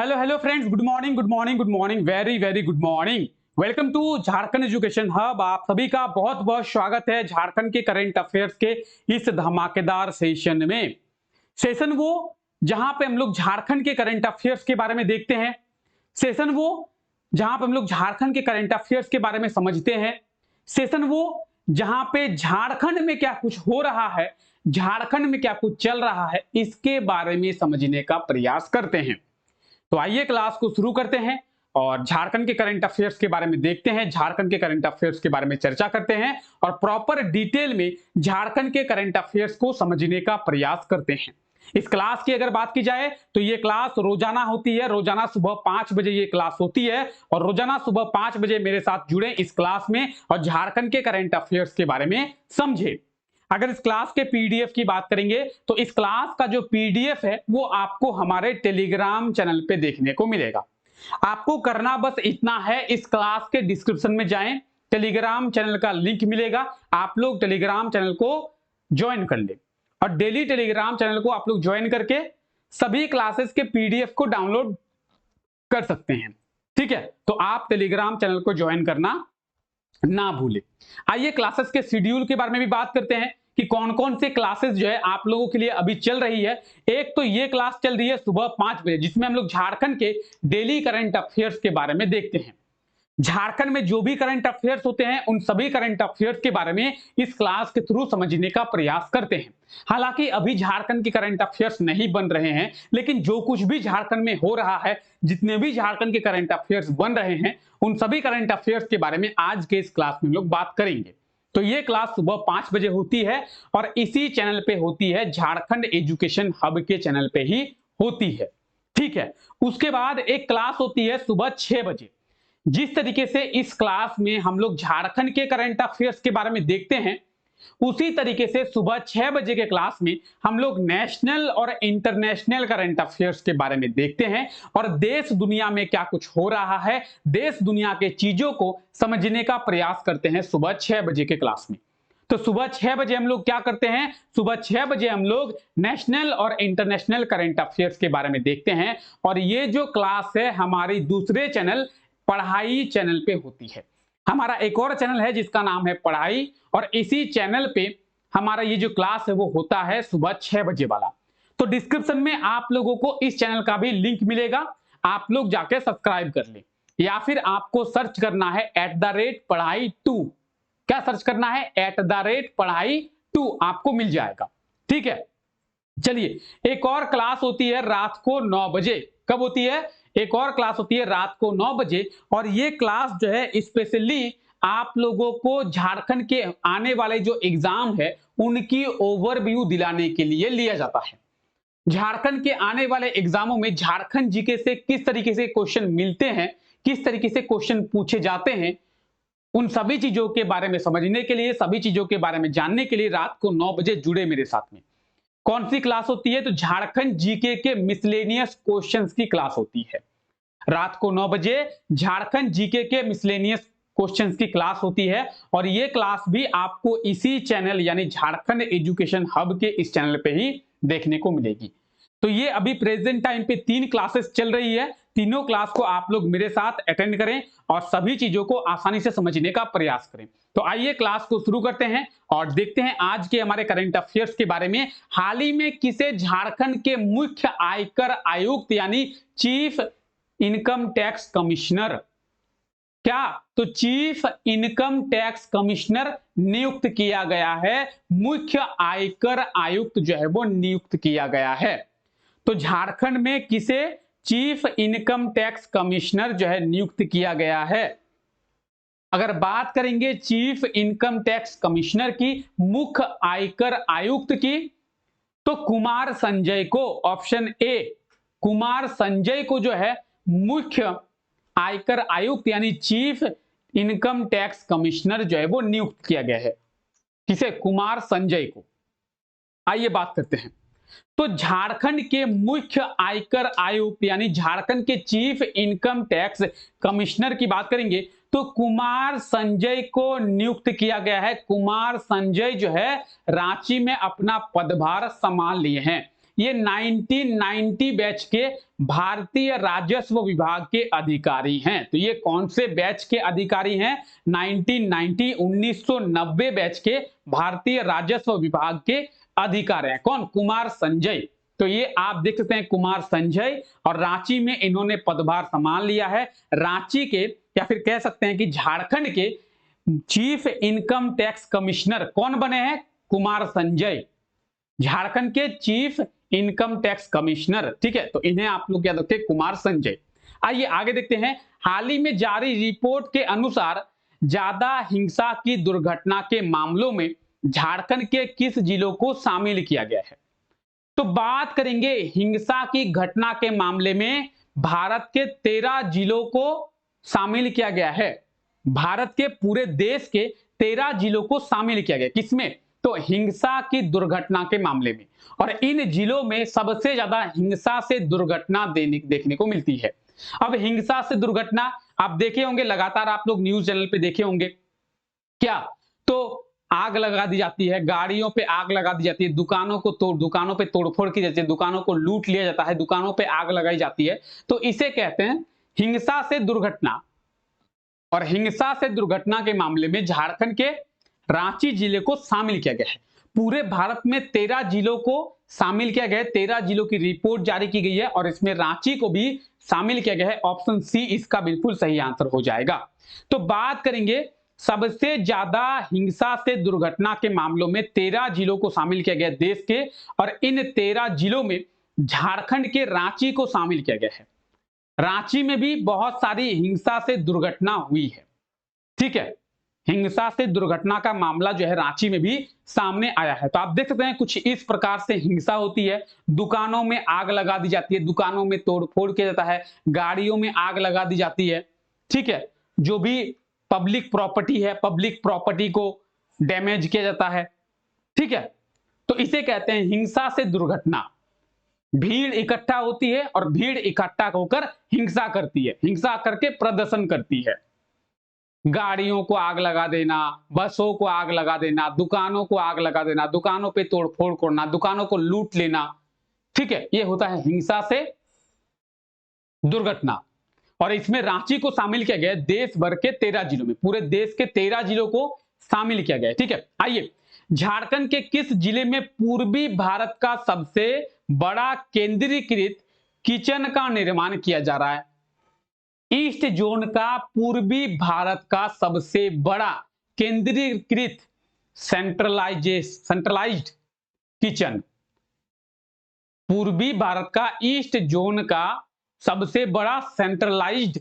Hello hello friends, good morning good morning good morning, very very good morning. Welcome to Jharkhand education hub. आप सभी का बहुत बहुत स्वागत है झारखंड के करंट अफेयर्स के इस धमाकेदार सेशन में। सेशन वो जहां पे हम लोग झारखंड के करंट अफेयर्स के बारे में देखते हैं। सेशन वो जहां पे हम लोग झारखंड के करंट अफेयर्स के बारे में समझते हैं। सेशन वो जहां पे झारखंड में क्या कुछ हो रहा है, झारखंड में क्या कुछ चल रहा है, इसके बारे में समझने का प्रयास करते हैं। तो आइए क्लास को शुरू करते हैं और झारखंड के करंट अफेयर्स के बारे में देखते हैं, झारखंड के करंट अफेयर्स के बारे में चर्चा करते हैं और प्रॉपर डिटेल में झारखंड के करंट अफेयर्स को समझने का प्रयास करते हैं। इस क्लास की अगर बात की जाए तो ये क्लास रोजाना होती है, रोजाना सुबह 5 बजे ये क्लास होती है और रोजाना सुबह 5 बजे मेरे साथ जुड़े इस क्लास में और झारखंड के करंट अफेयर्स के बारे में समझे। अगर इस क्लास के पीडीएफ की बात करेंगे तो इस क्लास का जो पीडीएफ है वो आपको हमारे टेलीग्राम चैनल पे देखने को मिलेगा। आपको करना बस इतना है, इस क्लास के डिस्क्रिप्शन में जाएं, टेलीग्राम चैनल का लिंक मिलेगा, आप लोग टेलीग्राम चैनल को ज्वाइन कर ले और डेली टेलीग्राम चैनल को आप लोग ज्वाइन करके सभी क्लासेस के पीडीएफ को डाउनलोड कर सकते हैं। ठीक है, तो आप टेलीग्राम चैनल को ज्वाइन करना ना भूले। आइए क्लासेस के शेड्यूल के बारे में भी बात करते हैं कि कौन कौन से क्लासेस जो है आप लोगों के लिए अभी चल रही है। एक तो ये क्लास चल रही है सुबह 5 बजे जिसमें हम लोग झारखंड के डेली करंट अफेयर्स के बारे में देखते हैं। झारखंड में जो भी करंट अफेयर्स होते हैं उन सभी करंट अफेयर्स के बारे में इस क्लास के थ्रू समझने का प्रयास करते हैं। हालांकि अभी झारखंड के करंट अफेयर्स नहीं बन रहे हैं, लेकिन जो कुछ भी झारखंड में हो रहा है, जितने भी झारखंड के करंट अफेयर्स बन रहे हैं, उन सभी करंट अफेयर्स के बारे में आज के इस क्लास में लोग बात करेंगे। तो ये क्लास सुबह 5 बजे होती है और इसी चैनल पे होती है, झारखंड एजुकेशन हब के चैनल पे ही होती है। ठीक है, उसके बाद एक क्लास होती है सुबह 6 बजे। जिस तरीके से इस क्लास में हम लोग झारखंड के करंट अफेयर्स के बारे में देखते हैं, उसी तरीके से सुबह 6 बजे के क्लास में हम लोग नेशनल और इंटरनेशनल करंट अफेयर्स के बारे में देखते हैं और देश दुनिया में क्या कुछ हो रहा है, देश दुनिया के चीजों को समझने का प्रयास करते हैं सुबह 6 बजे के क्लास में। तो सुबह 6 बजे हम लोग क्या करते हैं, सुबह 6 बजे हम लोग नेशनल और इंटरनेशनल करंट अफेयर्स के बारे में देखते हैं और ये जो क्लास है हमारी दूसरे चैनल पढ़ाई चैनल पे होती है। हमारा एक और चैनल है जिसका नाम है पढ़ाई और इसी चैनल पे हमारा ये जो क्लास है वो होता है सुबह 6 बजे वाला। तो डिस्क्रिप्शन में आप लोगों को इस चैनल का भी लिंक मिलेगा, आप लोग जाके सब्सक्राइब कर ले या फिर आपको सर्च करना है @पढ़ाई2। क्या सर्च करना है? @पढ़ाई2, आपको मिल जाएगा। ठीक है, चलिए एक और क्लास होती है रात को 9 बजे। कब होती है? एक और क्लास होती है रात को 9 बजे और ये क्लास जो है स्पेशली आप लोगों को झारखंड के आने वाले जो एग्जाम है उनकी ओवरव्यू दिलाने के लिए लिया जाता है। झारखंड के आने वाले एग्जामों में झारखंड जीके से किस तरीके से क्वेश्चन मिलते हैं, किस तरीके से क्वेश्चन पूछे जाते हैं, उन सभी चीजों के बारे में समझने के लिए, सभी चीजों के बारे में जानने के लिए रात को 9 बजे जुड़े मेरे साथ में। कौन सी क्लास होती है? तो झारखंड जीके के मिसलेनियस क्वेश्चंस की क्लास होती है। रात को 9 बजे झारखंड जीके के मिसलेनियस क्वेश्चंस की क्लास होती है और ये क्लास भी आपको इसी चैनल यानी झारखंड एजुकेशन हब के इस चैनल पे ही देखने को मिलेगी। तो ये अभी प्रेजेंट टाइम पे 3 क्लासेस चल रही है, तीनों क्लास को आप लोग मेरे साथ अटेंड करें और सभी चीजों को आसानी से समझने का प्रयास करें। तो आइए क्लास को शुरू करते हैं और देखते हैं आज के हमारे करंट अफेयर्स के बारे में। हाल ही में किसे झारखंड के मुख्य आयकर आयुक्त यानी चीफ इनकम टैक्स कमिश्नर, क्या तो चीफ इनकम टैक्स कमिश्नर नियुक्त किया गया है, मुख्य आयकर आयुक्त जो है वो नियुक्त किया गया है। तो झारखंड में किसे चीफ इनकम टैक्स कमिश्नर जो है नियुक्त किया गया है? अगर बात करेंगे चीफ इनकम टैक्स कमिश्नर की, मुख्य आयकर आयुक्त की, तो कुमार संजय को, ऑप्शन ए कुमार संजय को जो है मुख्य आयकर आयुक्त यानी चीफ इनकम टैक्स कमिश्नर जो है वो नियुक्त किया गया है। किसे? कुमार संजय को। आइए बात करते हैं। तो झारखंड के मुख्य आयकर आयुक्त यानी झारखंड के चीफ इनकम टैक्स कमिश्नर की बात करेंगे तो कुमार संजय को नियुक्त किया गया है। कुमार संजय जो है रांची में अपना पदभार संभाल लिए हैं। ये 1990 बैच के भारतीय राजस्व विभाग के अधिकारी हैं। तो ये कौन से बैच के अधिकारी हैं? 1990 बैच के भारतीय राजस्व विभाग के अधिकारी हैं। कौन? कुमार संजय। तो ये आप देख सकते हैं कुमार संजय, और रांची में इन्होंने पदभार संभाल लिया है। रांची के, या फिर कह सकते हैं कि झारखंड के चीफ इनकम टैक्स कमिश्नर कौन बने हैं? कुमार संजय, झारखंड के चीफ इनकम टैक्स कमिश्नर। ठीक है, तो इन्हें आप लोग याद रखते हैं, कुमार संजय। आइए आगे देखते हैं। हाल ही में जारी रिपोर्ट के अनुसार ज्यादा हिंसा की दुर्घटना के मामलों में झारखंड के किस जिलों को शामिल किया गया है? तो बात करेंगे हिंसा की घटना के मामले में भारत के 13 जिलों को शामिल किया गया है। भारत के पूरे देश के 13 जिलों को शामिल किया गया। किसमें? तो हिंसा की दुर्घटना के मामले में। और इन जिलों में सबसे ज्यादा हिंसा से दुर्घटना देखने को मिलती है। अब हिंसा से दुर्घटना आप देखे होंगे, लगातार आप लोग न्यूज चैनल पे देखे होंगे। क्या? तो आग लगा दी जाती है, गाड़ियों पे आग लगा दी जाती है, दुकानों पे तोड़फोड़ की जाती है, दुकानों को लूट लिया जाता है, दुकानों पे आग लगाई जाती है। तो इसे कहते हैं हिंसा से दुर्घटना। और हिंसा से दुर्घटना के मामले में झारखंड के रांची जिले को शामिल किया गया है। पूरे भारत में 13 जिलों को शामिल किया गया है। 13 जिलों की रिपोर्ट जारी की गई है और इसमें रांची को भी शामिल किया गया है। ऑप्शन सी इसका बिल्कुल सही आंसर हो जाएगा। तो बात करेंगे सबसे ज्यादा हिंसा से दुर्घटना के मामलों में 13 जिलों को शामिल किया गया देश के, और इन 13 जिलों में झारखंड के रांची को शामिल किया गया है। रांची में भी बहुत सारी हिंसा से दुर्घटना हुई है। ठीक है, हिंसा से दुर्घटना का मामला जो है रांची में भी सामने आया है। तो आप देख सकते हैं कुछ इस प्रकार से हिंसा होती है। दुकानों में आग लगा दी जाती है, दुकानों में तोड़फोड़ किया जाता है, गाड़ियों में आग लगा दी जाती है। ठीक है, जो भी पब्लिक प्रॉपर्टी है, पब्लिक प्रॉपर्टी को डैमेज किया जाता है। ठीक है, तो इसे कहते हैं हिंसा से दुर्घटना। भीड़ इकट्ठा होती है और भीड़ इकट्ठा होकर हिंसा करती है, हिंसा करके प्रदर्शन करती है। गाड़ियों को आग लगा देना, बसों को आग लगा देना, दुकानों को आग लगा देना, दुकानों पे तोड़फोड़ करना, दुकानों को लूट लेना। ठीक है, ये होता है हिंसा से दुर्घटना। और इसमें रांची को शामिल किया गया है। देश भर के 13 जिलों में, पूरे देश के 13 जिलों को शामिल किया गया है। ठीक है, आइए झारखंड के किस जिले में पूर्वी भारत का सबसे बड़ा केंद्रीकृत किचन का निर्माण किया जा रहा है? ईस्ट जोन का पूर्वी भारत का सबसे बड़ा केंद्रीकृत सेंट्रलाइज्ड किचन, पूर्वी भारत का ईस्ट जोन का सबसे बड़ा सेंट्रलाइज्ड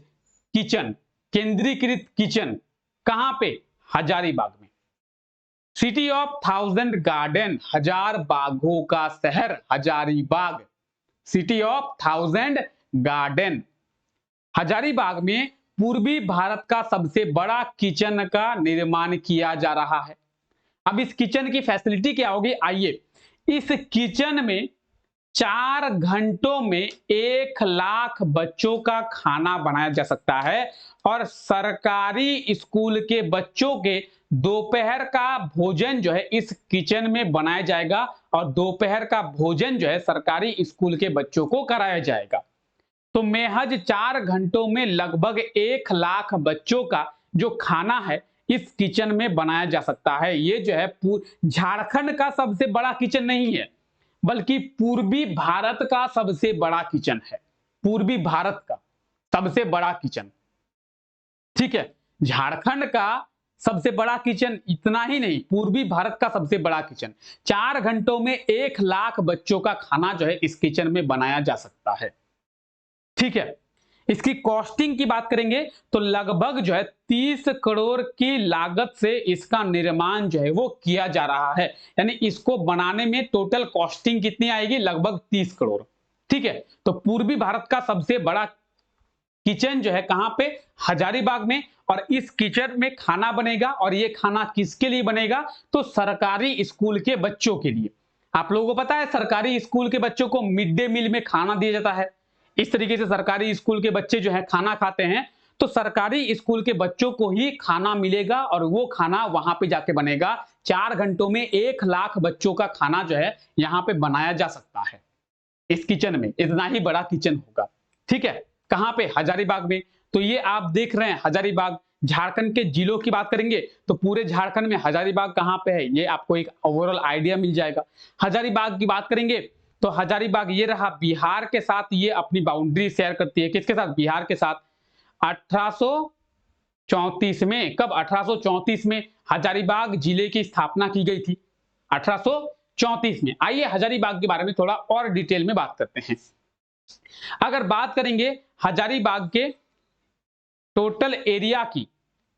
किचन, केंद्रीकृत किचन कहां पे? हजारीबाग में। सिटी ऑफ 1000 गार्डन, 1000 बागों का शहर Hazaribagh. City of 1000 garden, Hazaribagh में पूर्वी भारत का सबसे बड़ा किचन का निर्माण किया जा रहा है। अब इस किचन की फैसिलिटी क्या होगी? आइए, इस किचन में 4 घंटों में 1 लाख बच्चों का खाना बनाया जा सकता है। और सरकारी स्कूल के बच्चों के दोपहर का भोजन जो है इस किचन में बनाया जाएगा, और दोपहर का भोजन जो है सरकारी स्कूल के बच्चों को कराया जाएगा। तो महज 4 घंटों में लगभग 1 लाख बच्चों का जो खाना है इस किचन में बनाया जा सकता है। ये जो है झारखंड का सबसे बड़ा किचन नहीं है, बल्कि पूर्वी भारत का सबसे बड़ा किचन है। पूर्वी भारत का सबसे बड़ा किचन। ठीक है, झारखंड का सबसे बड़ा किचन इतना ही नहीं, पूर्वी भारत का सबसे बड़ा किचन। 4 घंटों में 1 लाख बच्चों का खाना जो है इस किचन में बनाया जा सकता है। ठीक है, इसकी कॉस्टिंग की बात करेंगे तो लगभग जो है 30 करोड़ की लागत से इसका निर्माण जो है वो किया जा रहा है। यानी इसको बनाने में टोटल कॉस्टिंग कितनी आएगी? लगभग 30 करोड़। ठीक है, तो पूर्वी भारत का सबसे बड़ा किचन जो है कहां पे? हजारीबाग में। और इस किचन में खाना बनेगा, और ये खाना किसके लिए बनेगा? तो सरकारी स्कूल के बच्चों के लिए। आप लोगों को पता है सरकारी स्कूल के बच्चों को मिड डे मील में खाना दिया जाता है। इस तरीके से सरकारी स्कूल के बच्चे जो है खाना खाते हैं, तो सरकारी स्कूल के बच्चों को ही खाना मिलेगा और वो खाना वहां पे जाके बनेगा। 4 घंटों में 1 लाख बच्चों का खाना जो है यहां पे बनाया जा सकता है। इस किचन में इतना ही बड़ा किचन होगा। ठीक है, कहां पे? हजारीबाग में। तो ये आप देख रहे हैं हजारीबाग। झारखंड के जिलों की बात करेंगे तो पूरे झारखंड में हजारीबाग कहां पे है, ये आपको एक ओवरऑल आइडिया मिल जाएगा। हजारीबाग की बात करेंगे तो हजारीबाग ये रहा, बिहार के साथ ये अपनी बाउंड्री शेयर करती है। किसके साथ? बिहार के साथ। 1834 में, कब? 1834 में हजारीबाग जिले की स्थापना की गई थी, 1834 में। आइए हजारीबाग के बारे में थोड़ा और डिटेल में बात करते हैं। अगर बात करेंगे हजारीबाग के टोटल एरिया की,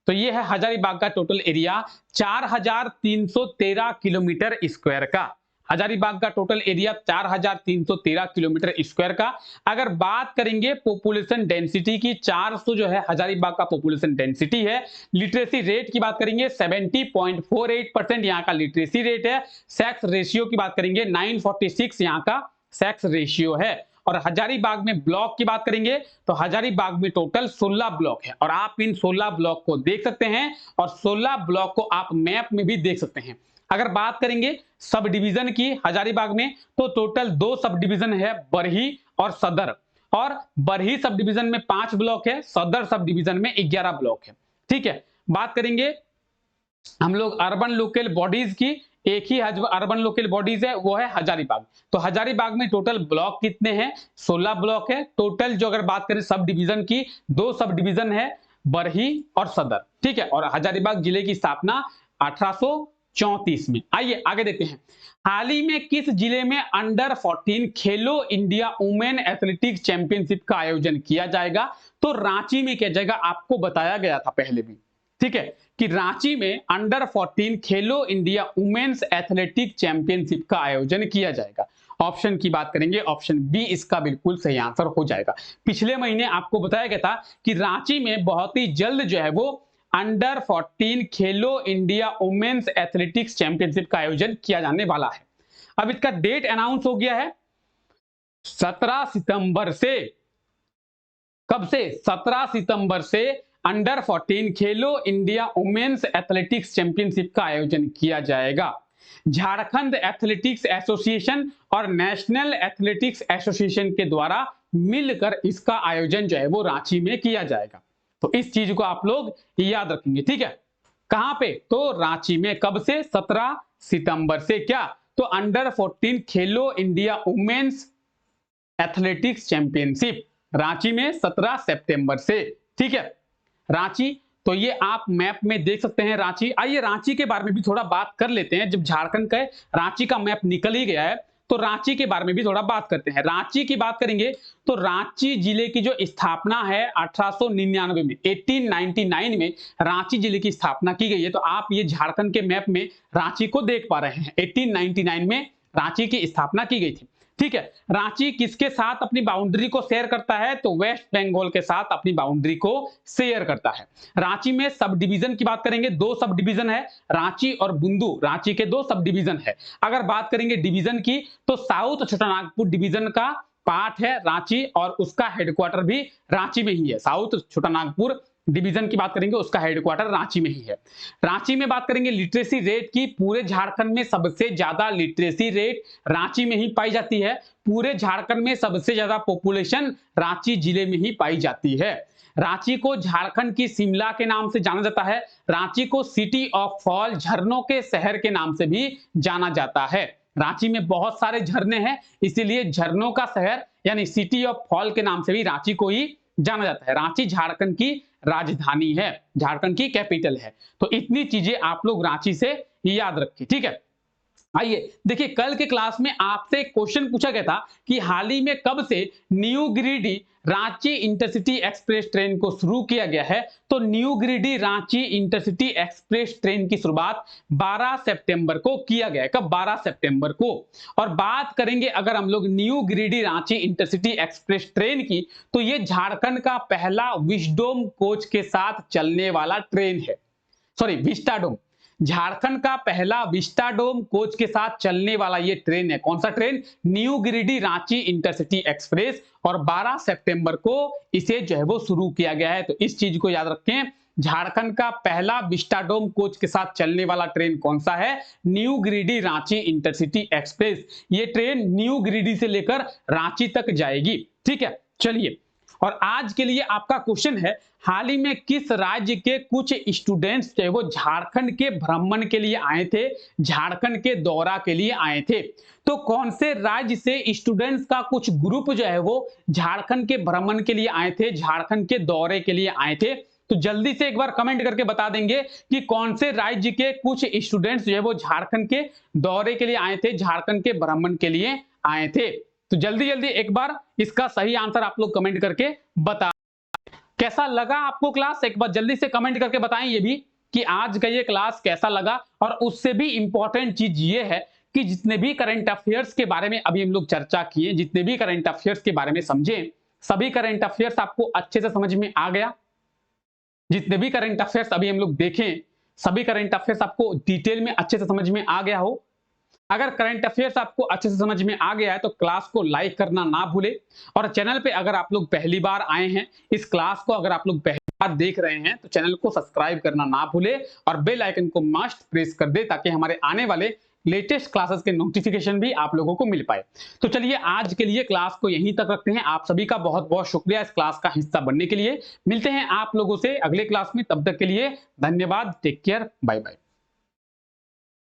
तो ये है हजारीबाग का टोटल एरिया 4313 किलोमीटर स्क्वायर का। हजारीबाग का टोटल एरिया 4313 किलोमीटर स्क्वायर का। अगर बात करेंगे पॉपुलेशन डेंसिटी की, 400 जो है हजारीबाग का पॉपुलेशन डेंसिटी है। लिटरेसी रेट की बात करेंगे 70.48% यहाँ का लिटरेसी रेट है। सेक्स रेशियो की बात करेंगे 946 यहाँ का सेक्स रेशियो है। और हजारीबाग में ब्लॉक की बात करेंगे तो हजारीबाग में टोटल 16 ब्लॉक है और आप इन 16 ब्लॉक को देख सकते हैं और 16 ब्लॉक को आप मैप में भी देख सकते हैं। अगर बात करेंगे सब डिवीजन की हजारीबाग में तो टोटल 2 सब डिवीजन है, बरही और सदर। और बरही सब डिवीजन में 5 ब्लॉक है, सदर सब डिवीजन में 11 ब्लॉक है। ठीक है, बात करेंगे हम लोग अर्बन लोकल बॉडीज की, एक ही अर्बन लोकल बॉडीज है वो है हजारीबाग। तो हजारीबाग में टोटल ब्लॉक कितने हैं? 16 ब्लॉक है टोटल। जो अगर बात करें सब डिवीजन की, 2 सब डिवीजन है, बरही और सदर। ठीक है, और हजारीबाग जिले की स्थापना 1834 में। आइए आगे देखते हैं। हाल ही में किस जिले में under 14 Khelo India women athletics championship का आयोजन किया जाएगा? तो रांची में किया जाएगा, आपको बताया गया था पहले भी। ठीक है, कि रांची में under 14 Khelo India women's athletic championship का आयोजन किया जाएगा। ऑप्शन की बात करेंगे, ऑप्शन बी इसका बिल्कुल सही आंसर हो जाएगा। पिछले महीने आपको बताया गया था कि रांची में बहुत ही जल्द जो है वो under 14 Khelo India women's athletics championship का आयोजन किया जाने वाला है। अब इसका डेट अनाउंस हो गया है 17 सितंबर से। कब से? 17 सितंबर से under 14 Khelo India women's athletics championship का आयोजन किया जाएगा। झारखंड एथलेटिक्स एसोसिएशन और नेशनल एथलेटिक्स एसोसिएशन के द्वारा मिलकर इसका आयोजन जो है वो रांची में किया जाएगा। तो इस चीज को आप लोग याद रखेंगे। ठीक है, कहां पे? तो रांची में। कब से? 17 सितंबर से। क्या? तो under 14 Khelo India women's athletics championship Ranchi में 17 सितंबर से। ठीक है, रांची। तो ये आप मैप में देख सकते हैं रांची। आइए रांची के बारे में भी थोड़ा बात कर लेते हैं। जब झारखंड का रांची का मैप निकल ही गया है तो रांची के बारे में भी थोड़ा बात करते हैं। रांची की बात करेंगे तो रांची जिले की जो स्थापना है 1899 में, 1899 में रांची जिले की स्थापना की गई है। तो आप ये झारखंड के मैप में रांची को देख पा रहे हैं। 1899 में रांची की स्थापना की गई थी। ठीक है, रांची किसके साथ अपनी बाउंड्री को शेयर करता है? तो वेस्ट बंगाल के साथ अपनी बाउंड्री को शेयर करता है। रांची में सब डिवीजन की बात करेंगे, 2 सब डिवीजन है, रांची और बुंदू। रांची के 2 सब डिवीजन है। अगर बात करेंगे डिवीजन की तो साउथ छोटानागपुर डिवीजन का पार्ट है रांची और उसका हेडक्वार्टर भी रांची में ही है। साउथ छोटानागपुर डिवीजन की बात करेंगे, उसका हेडक्वार्टर रांची में ही है। रांची में बात करेंगे लिटरेसी रेट की, पूरे झारखंड में सबसे ज्यादा लिटरेसी रेट रांची में ही पाई जाती है। पूरे झारखंड में सबसे ज्यादा पॉपुलेशन रांची जिले में ही पाई जाती है। रांची को झारखंड की शिमला के नाम से जाना जाता है। रांची को सिटी ऑफ फॉल, झरनों के शहर के नाम से भी जाना जाता है। रांची में बहुत सारे झरने हैं, इसीलिए झरनों का शहर यानी सिटी ऑफ फॉल के नाम से भी रांची को ही जाना जाता है। रांची झारखंड की राजधानी है, झारखंड की कैपिटल है। तो इतनी चीजें आप लोग रांची से याद रखिए। ठीक है, आइए देखिए, कल के क्लास में आपसे क्वेश्चन पूछा गया था कि हाल ही में कब से new Giridih Ranchi intercity express train को शुरू किया गया है? तो new Giridih Ranchi intercity express train की शुरुआत 12 सितंबर को किया गया है। कब? 12 सितंबर को। और बात करेंगे अगर हम लोग new Giridih Ranchi intercity express train की, तो ये झारखंड का पहला विस्डोम कोच के साथ चलने वाला ट्रेन है। Sorry, vistadome. झारखंड का पहला विस्टाडोम कोच के साथ चलने वाला ये ट्रेन है। कौन सा train? New Giridih Ranchi intercity express. और 12 सितंबर को इसे जो है वो शुरू किया गया है। तो इस चीज को याद रखें झारखंड का पहला विस्टाडोम कोच के साथ चलने वाला ट्रेन कौन सा है? New Giridih Ranchi intercity express. ये ट्रेन न्यू गिरिडीह से लेकर रांची तक जाएगी। ठीक है, चलिए, और आज के लिए आपका क्वेश्चन है, हाल ही में किस राज्य के कुछ स्टूडेंट्स जो है वो झारखंड के भ्रमण के लिए आए थे, झारखंड के दौरा के लिए आए थे? तो कौन से राज्य से स्टूडेंट्स का कुछ ग्रुप जो है वो झारखंड के भ्रमण के लिए आए थे, झारखंड के दौरे के लिए आए थे? तो जल्दी से एक बार कमेंट करके बता देंगे कि कौन से राज्य के कुछ स्टूडेंट्स जो है वो झारखंड के दौरे के लिए आए थे, झारखंड के भ्रमण के लिए आए थे। तो जल्दी जल्दी एक बार इसका सही आंसर आप लोग कमेंट करके बता। कैसा लगा आपको क्लास, एक बार जल्दी से कमेंट करके बताएं ये भी कि आज का ये क्लास कैसा लगा। और उससे भी इंपॉर्टेंट चीज ये है कि जितने भी करंट अफेयर्स के बारे में अभी हम लोग चर्चा किए, जितने भी करंट अफेयर्स के बारे में समझे, सभी करंट अफेयर्स आपको अच्छे से समझ में आ गया? जितने भी करंट अफेयर्स अभी हम लोग देखें, सभी करंट अफेयर्स आपको डिटेल में अच्छे से समझ में आ गया हो? अगर करंट अफेयर्स आपको अच्छे से समझ में आ गया है तो क्लास को लाइक करना ना भूले, और चैनल पे अगर आप लोग पहली बार आए हैं, इस क्लास को अगर आप लोग पहली बार देख रहे हैं तो चैनल को सब्सक्राइब करना ना भूले और बेल आइकन को मस्ट प्रेस कर दे ताकि हमारे आने वाले लेटेस्ट क्लासेस के नोटिफिकेशन भी आप लोगों को मिल पाए। तो चलिए आज के लिए क्लास को यहीं तक रखते हैं। आप सभी का बहुत बहुत शुक्रिया इस क्लास का हिस्सा बनने के लिए। मिलते हैं आप लोगों से अगले क्लास में, तब तक के लिए धन्यवाद। Take care, bye bye.